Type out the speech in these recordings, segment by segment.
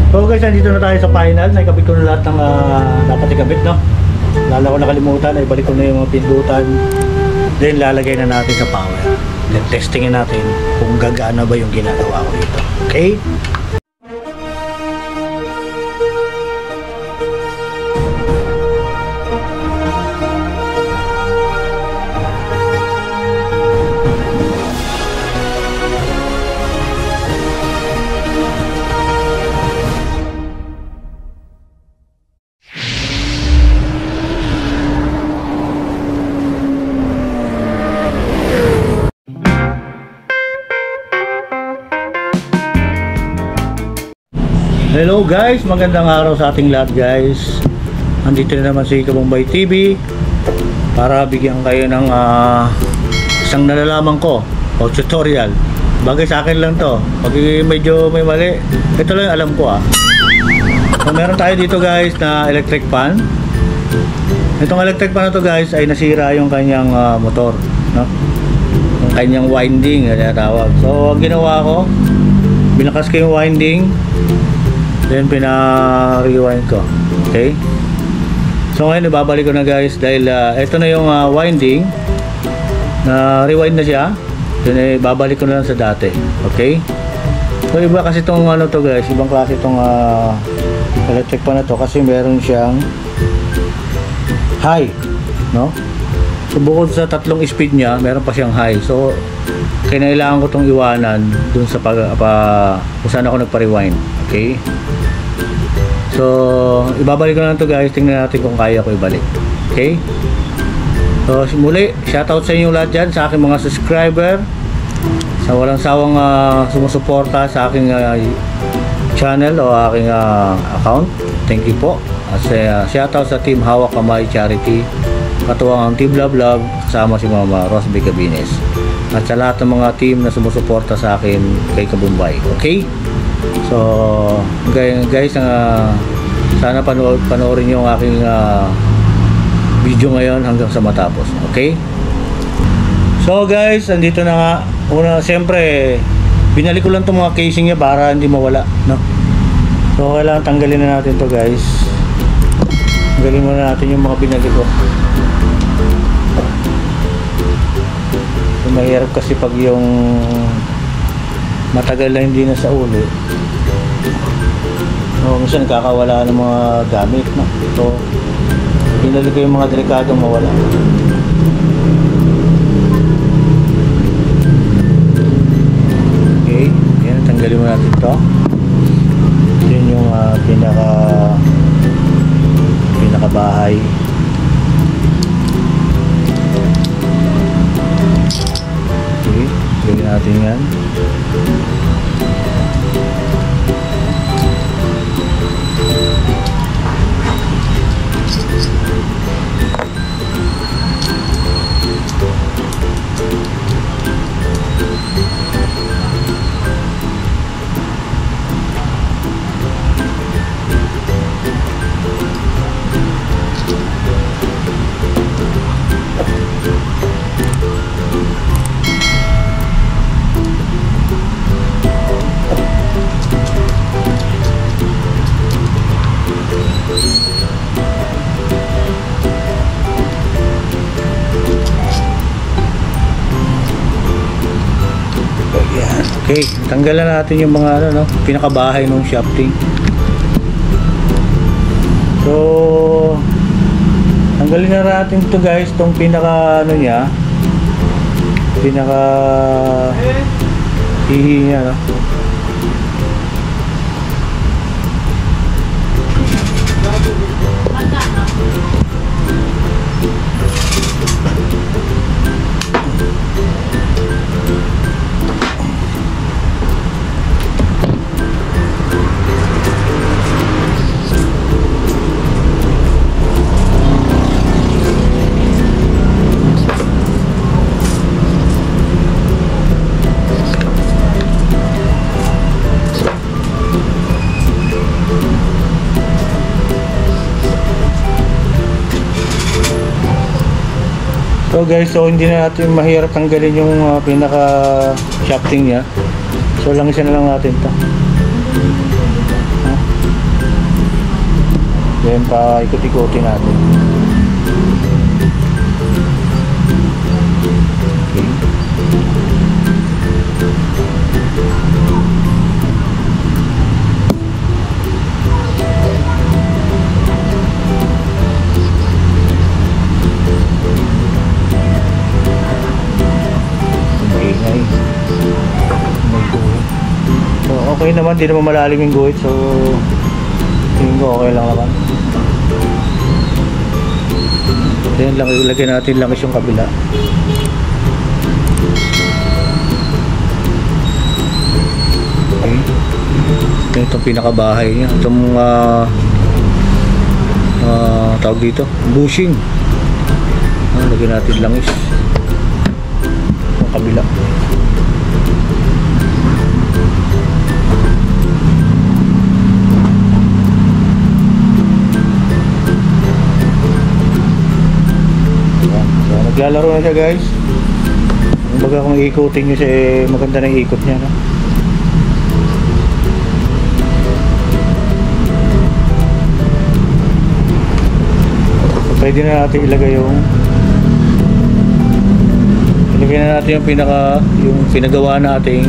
So guys, nandito na tayo sa final. Naikabit ko na lahat ng dapat ikabit, no? Lalo ko nakalimutan, ay balik ko na yung mga pindutan. Then lalagay na natin sa power. Then testingin natin kung gagana ba yung ginagawa ko dito. Okay? Hello guys, magandang araw sa ating lahat guys. Andito na naman si Kabumbay TV para bigyan kayo ng isang nalalaman ko o tutorial. Bagay sa akin lang to. Pag medyo may mali, ito lang yung alam ko So, meron tayo dito guys na electric fan. Itong electric fan na to guys ay nasira yung kanyang motor, no? Yung kanyang winding, kaya tawag. So ang ginawa ko, binakas ko yung winding, then pina-rewind ko. Okay? So ngayon ibabalik ko na guys dahil ito na yung winding na rewind na siya. Then ibabalik ko na lang sa dati. Okay? So iba kasi itong ano to guys, ibang klase itong electric pan na to kasi meron siyang high, no? So bukod sa tatlong speed niya, meron pa siyang high. So kailangan ko itong iwanan dun sa kung saan ako nagpa-rewind. Okay? So, ibabalik ko na to guys. Tingnan natin kung kaya ko ibalik. Okay? So, muli, shoutout sa inyo lahat dyan, sa aking mga subscriber, sa walang sawang sumusuporta sa aking channel o aking account. Thank you po. At shoutout sa Team Hawak Kamay Charity, katuwang ang Team Love Love, kasama si Mama Rosby Cabines. At sa lahat ng mga team na sumusuporta sa akin kay Kabumbay. Okay? So guys, sana panoorin nyo ang aking video ngayon hanggang sa matapos. Okay? So guys, andito na nga. Una, siyempre binalik ko lang itong mga casing niya para hindi mawala, no? So kailangan tanggalin na natin to guys. Tanggalin muna natin yung mga binalik ko. So, mahirap kasi pag yung matagal na hindi na sa uli, minsan kakawala ng mga gamit, no? So pinali ko yung mga delikadong mawala. Okay, yan, tanggalin mo natin to. Yun yung pinakabahay. Okay, gawin natin yan. Okay, tanggalan natin yung mga pinakabahay ng shafting. So tanggalin na natin to guys, tong pinaka niya, pinaka hihi niya, no? So guys, so hindi na natin mahirap tanggalin yung pinaka shafting niya. So lang isa na lang natin to. Then paikot-ikutin natin. Okay naman, di naman malalim yung guhit, so tingin ko okay lang naman. Then lang, ilagay natin langis yung kabila. Okay. Itong pinakabahay niya, itong tawag dito, bushing. Lagyan natin langis yung kabila. Naglalaro na siya, guys. Kumbaga kung ikutin nyo siya, maganda na ikot niya, no? So, pwede na natin ilagay yung yung pinagawa nating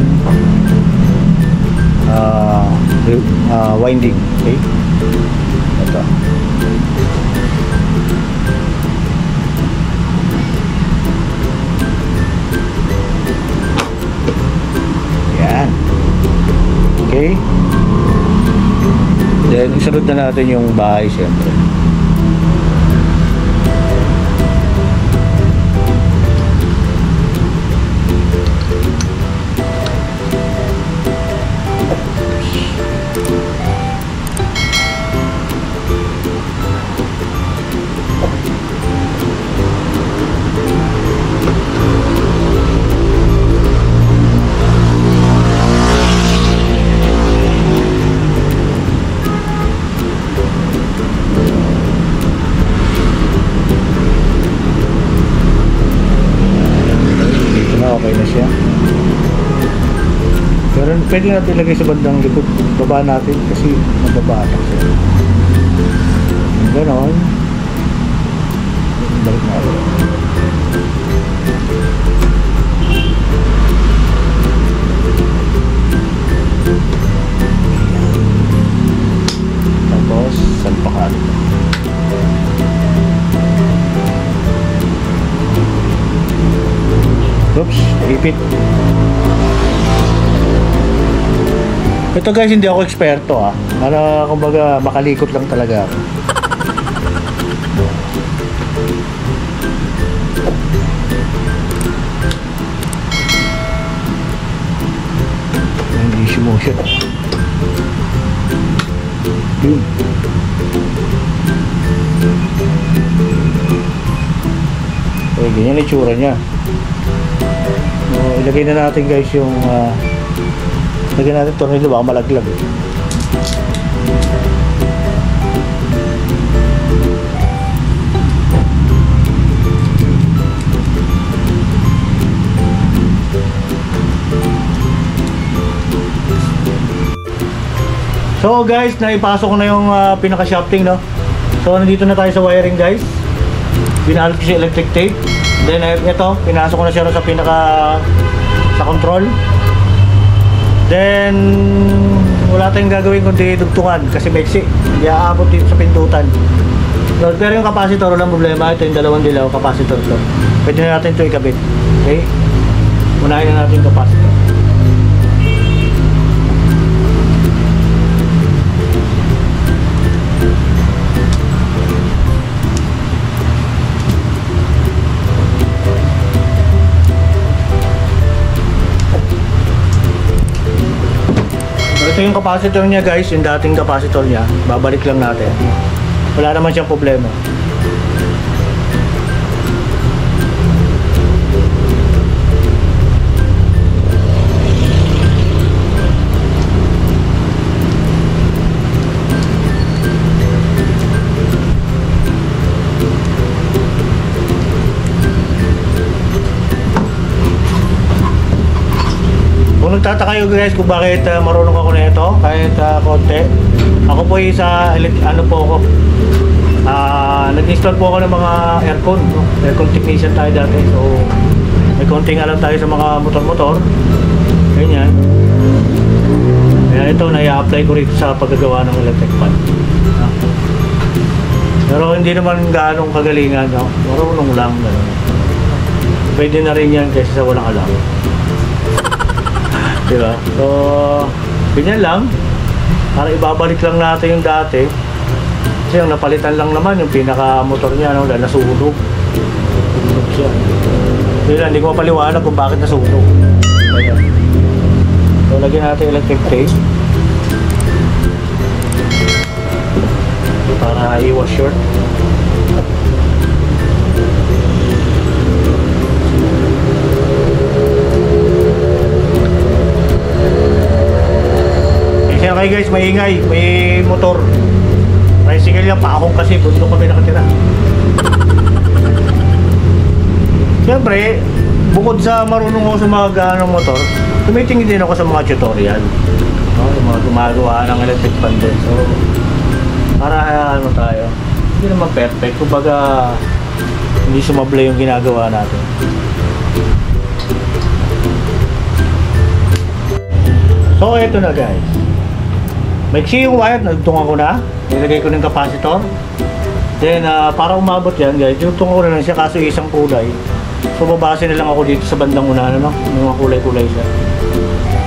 winding. Okay, ito. Okay. Then isunod na natin yung bahay siyempre. Okay na siya. Pero pwede natin ilagay sa bandang likod. Baba natin kasi mababatak siya. Ganon. Balik natin. Tapos salpakan. Oops, ipit. Ito guys, hindi ako eksperto Para kumbaga makalikot lang talaga ako. Hindi sumushot. Yun. Okay, ganyan yung itsura niya. Ilagay na natin guys yung lagyan natin tornilyo, baka malaglag So guys, naipasok ko na yung pinaka-shafting, no? So nandito na tayo sa wiring guys. Binalot ko siya electric tape. Then ito, pinasok ko na siya sa sa control. Then wala tayong gagawin kundi dugtungan kasi maiksi. Hindi aabot dito sa pindutan. So, pero yung capacitor, walang problema. Ito yung dalawang dilaw capacitor to. Pwede na natin ito ikabit. Okay? Unahin na natin yung capacitor. Ito yung capacitor niya guys, yung dating capacitor niya. Babalik lang natin. Wala naman siyang problema. Kung magtataka kayo guys kung bakit marunong ako na ito kahit konti. Ako po sa ano po ako. Nag-install po ako ng mga aircon, no? Aircon technician tayo dati. So may konting alam tayo sa mga motor-motor. Ganyan. Kaya ito na-i-apply ko rito sa paggagawa ng electric fan. Pero hindi naman ganong kagalingan, no? Marunong lang. Gano'n. Pwede na rin yan kasi sa walang alam. Diba? So, ganyan lang. Para ibabalik lang natin yung dati. Kasi yung napalitan lang naman yung pinaka-motor niya, no? Dahil nasunog. Nasunog siya. Kaya hindi ko mapaliwanag kung bakit nasunog. So, lagyan natin electric tape. Para iwas short. Okay guys, maingay, may motor. Tricycle yan, paahong kasi bundok kami nakatira. Siyempre, bukod sa marunong ako sa mga motor, tumitingin din ako sa mga tutorial. Yung mga gumagawa ng electric fan din. So, para ano tayo, hindi naman perfect. Kumbaga, hindi sumabla yung ginagawa natin. So, ito na guys. Maiksi yung wire, nagtungan ko na. Nilagay ko ng capacitor. Then, para umabot yan guys, tungan ko na lang siya kaso isang kulay. So, babase na lang ako dito sa bandang unahan, no? May mga kulay-kulay siya.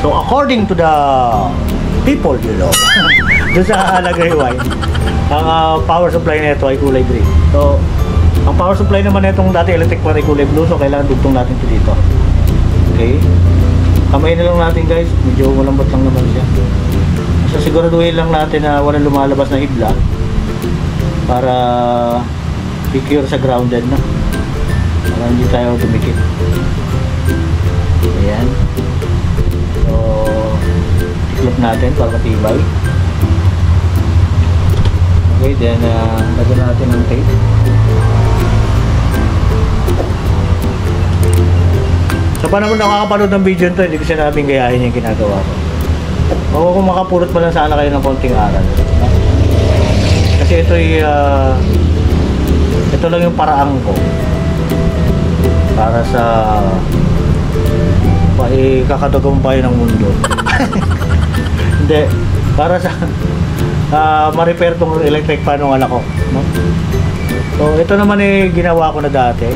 So, according to the people, you know, doon sa alagay wire, ang power supply na ito ay kulay green. So, ang power supply naman na itong dati electric fan ay kulay blue. So, kailangan dugtong natin ito dito. Okay? Kamay na lang natin guys. Medyo malambot lang naman siya. So, siguraduhin lang natin na walang lumalabas na hibla para secure sa grounded na. Para hindi tayo dumikit. Ayan. So, tiklop natin para matibay. Okay, then lagyan natin ng tape. Sa panahon na nakakapanood ng video nito, hindi ko sinabing gayahin yung ginagawa ko. O kung makapulot mo lang sana kayo ng konting aral. Kasi ito lang yung paraan ko para sa kakatagumpay ng mundo. Hindi, para sa ma-repair tong electric fan ng anak ko, no? So ito naman ginawa ko na dati.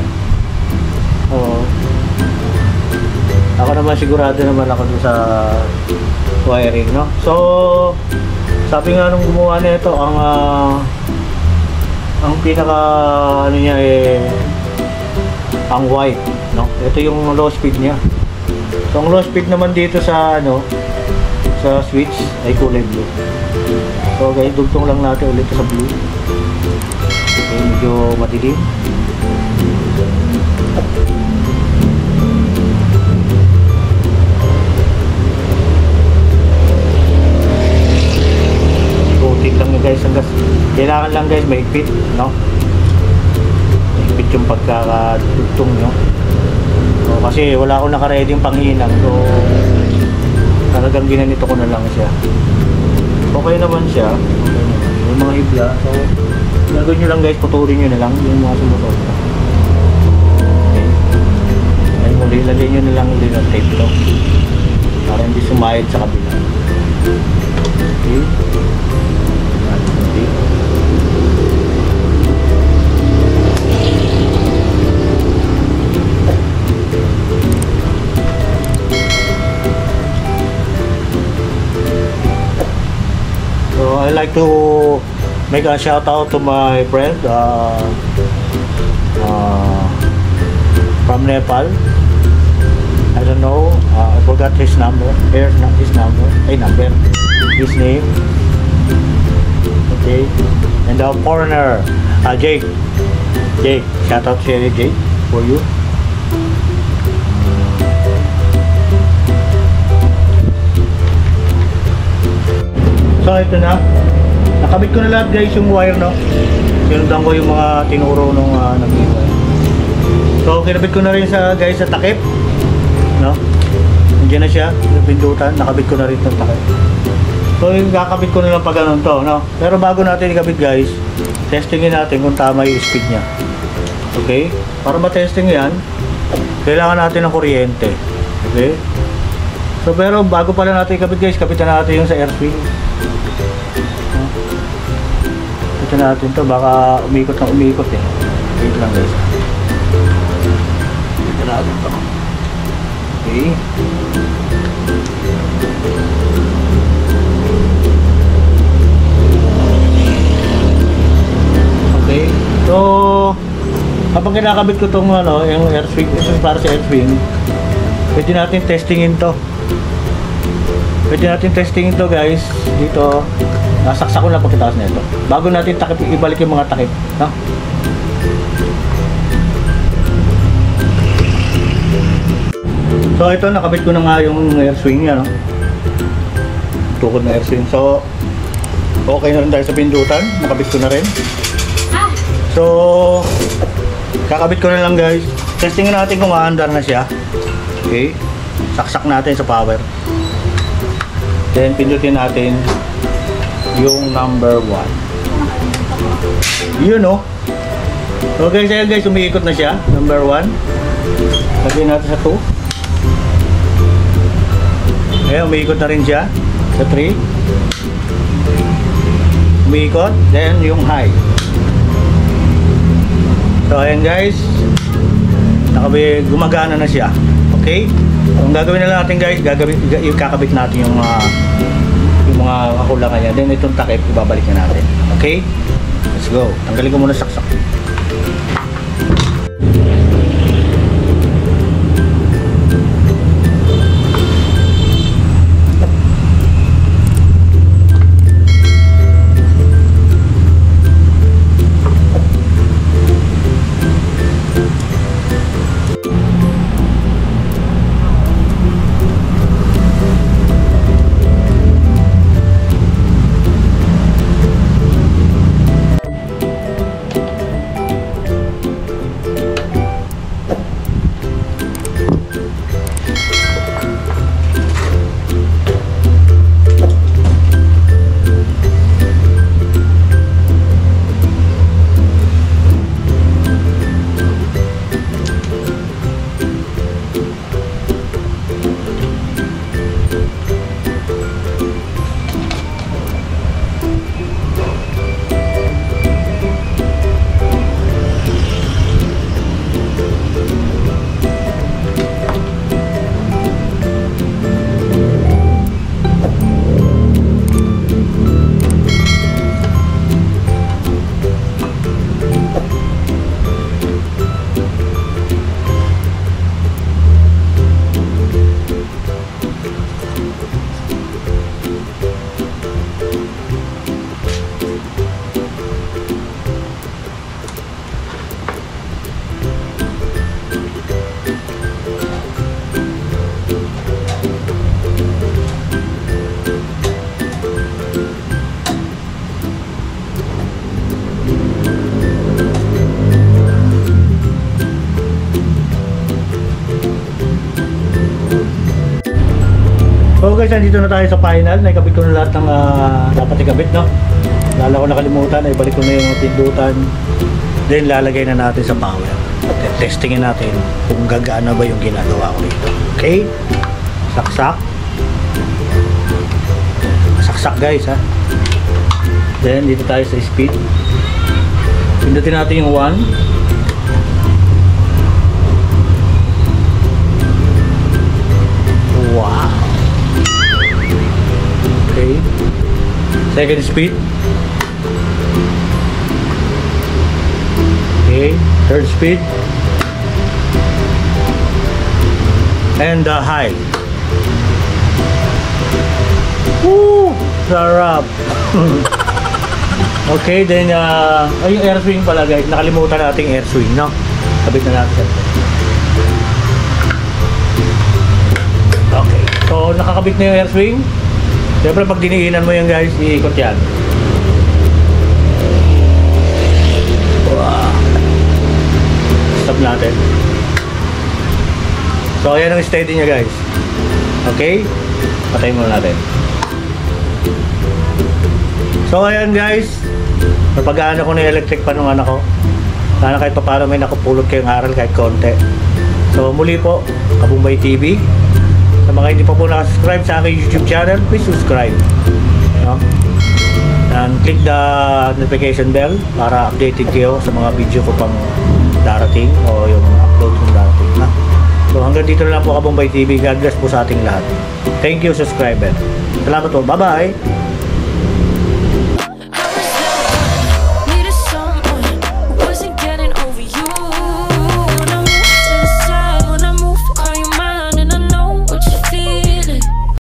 Ako naman sigurado naman ako dun sa wiring, no? So sabi nga nung gumawa nito, ang pinaka ano niya ang white, no? Ito yung low speed niya. So ang low speed naman dito sa sa switch ay kulay blue. So guys, dugtong lang natin ulit sa blue. Okay, medyo madilim. Butik lang yun guys, hanggang kailangan lang guys maigpit, no? Maigpit yung pagkakadugtong nyo. So, kasi wala akong nakaready yung panghinang. So talagang ginanito ko na lang siya. Okay naman siya. Okay naman. Yung mga hibla. So, gagawin nyo lang guys, putulin nyo na lang yung mga sumusunod. Okay. Ay muli, lagyan nyo na lang ulit ng tape to. Para hindi sumayad sa kabila. Okay. Okay. I like to make a shout out to my friend from Nepal. I don't know, I forgot his number. Here's not his number. His name. Okay. And the foreigner, Jake. Shout out to Jake for you. So ito na, nakabit ko na lahat guys yung wire, no? Sinundan ko yung mga tinuro nung nag-wire. So kinabit ko na rin sa guys sa takip, no? Nandiyan na siya, yung pindutan, nakabit ko na rin itong takip. So yung kakabit ko na lang pag ganun to, no? Pero bago natin ikabit guys, testingin natin kung tama yung speed niya. Okay? Para ma-testing yan, kailangan natin ng kuryente. Okay? So pero bago pala natin ikabit guys, kapitan natin yung sa air swing. Kapitan natin to, baka umikot na umikot eh. Wait lang guys. Kapitan natin to. Okay. Okay. So kapag kinakabit ko tong ano, yung air swing, ito para sa air swing, pwede natin testingin to. Pwede natin testingin to guys. Dito, nasaksak ko na pagkataas na ito. Bago natin takip, ibalik yung mga takip, no? So ito, nakabit ko na nga yung air swing niya, no? Tukod na air swing. So okay na rin tayo sa pindutan. Nakabit ko na rin. So kakabit ko na lang guys. Testingin natin kung aandar na siya. Okay. Saksak natin sa power. Then pindutin natin yung number 1. Yun, no? Okay, so guys, umiikot na siya. Number 1. Lagyan natin sa 2. Ayan, umiikot na rin siya sa 3. Umiikot, then yung high. So ayan guys, gumagana na siya. Okay? So, ang gagawin na lang natin guys, kakabit natin yung mga kakulangan niya. Then itong takip, ibabalik na natin. Okay? Let's go. Tanggalin ko muna saksak. So guys, nandito na tayo sa final. Naikabit ko na lahat ng dapat ikabit, no? Lala ko nakalimutan, ibalik ko na yung pindutan. Then lalagay na natin sa power. Testingin natin kung gagana ba yung ginagawa ko dito. Okay? Saksak. Saksak guys, ha? Then dito tayo sa speed. Pindutin natin yung 1. Wow! Okay. Second speed. Okay. Third speed. And the high. Woo! Sarap! Okay, then yung air swing pala guys. Nakalimutan natin air swing, no? Sabit na natin. Okay. So, nakakabit na yung air swing. Siyempre pag diniinan mo yan guys, iikot yan. Wow. Stop natin. So ayan ang steady niya guys. Okay? Patayin muna natin. So ayan guys, napag-aano ko na yung electric pan ng anak ko. Sana kahit pa paano may nakapulot kayong aral kahit konti. So muli po, Kabumbay TV. Sa mga hindi pa po nakasubscribe sa aking YouTube channel, please subscribe. No? And click the notification bell para updated kayo sa mga video ko pang darating o yung upload kong darating. Ha? So hanggang dito na lang po Kabumbay TV. God bless po sa ating lahat. Thank you subscriber. Salamat po. Bye bye.